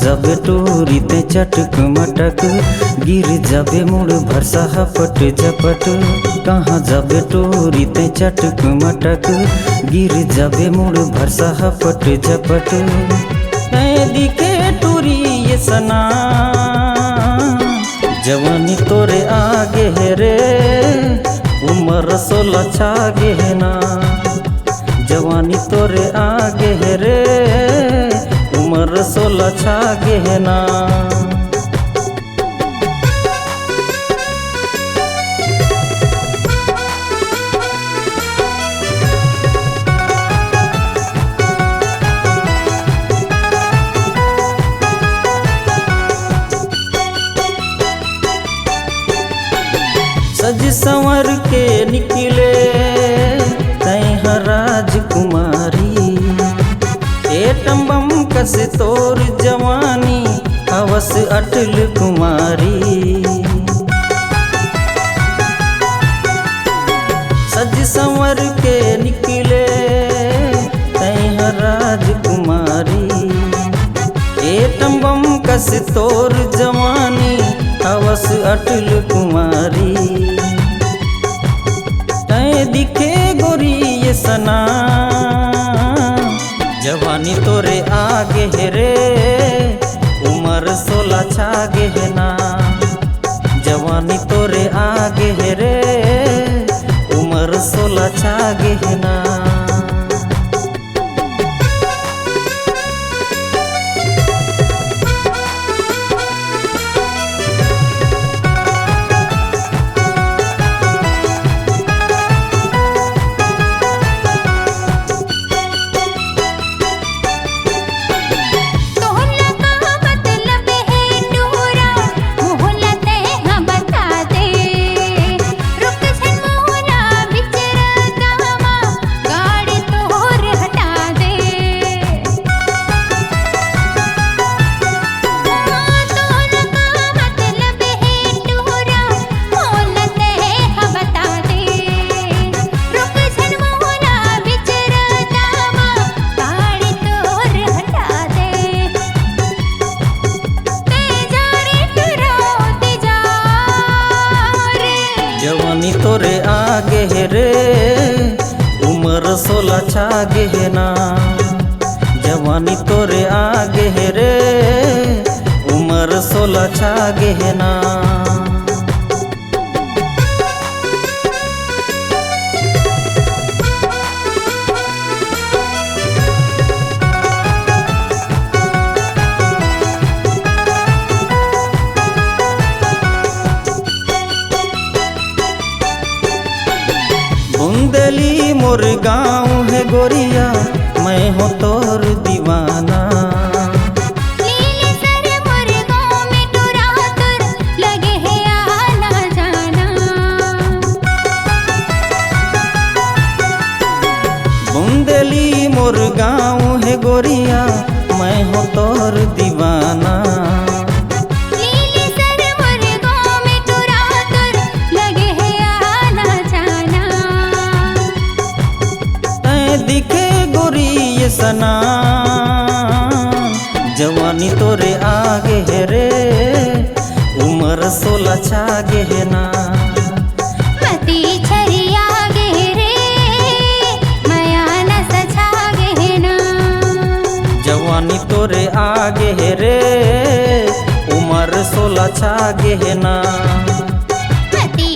जाबे टोरी ते चटक मटक, गिर जाबे मुड़ भरसा हपट झपट। कहाँ जाबे टोरी ते चटक मटक, गिर जाबे मुड़ भरसा हपट झपट। दिखे टोरी ये सना, जवानी तोरे आगे है रे, उम्र 16 छागे है ना। जवानी तोरे आगे है रे, उम्र 16 छागे है ना। सज संवर के निकले तैं राजकुमारी, एटम्बम कस तोर जवानी हवस अटल कुमारी। सज संवर के निकले तैं राजकुमारी, एटम्बम कस तोर जवानी हवस अटल कुमारी। दिखे गोरी ये सना, जवानी तोरे आगे है रे, उम्र 16 छागे है ना। जवानी तोरे आगे है रे, उम्र 16 छागे है ना। जवानी तोरे आगे है रे, उम्र 16 छागे है ना। जवानी तोरे आगे है रे, उम्र 16 छागे है ना। बुंदेली मोर गाँव है गोरिया, मैं हो तोर दीवाना। लीले सर मोर गाँव में टोरा तुर, लगे है आना जाना। बुंदेली मोर गाँव है गोरिया, मैं हो तोर दीवाना। दिखे गोरी ये सना, जवानी तोरे आगे है रे, उम्र 16 छागे है ना। मती छरी आगे रे, माया नस छागे है ना। जवानी तोरे आगे है रे, उम्र 16 छागे है ना। मती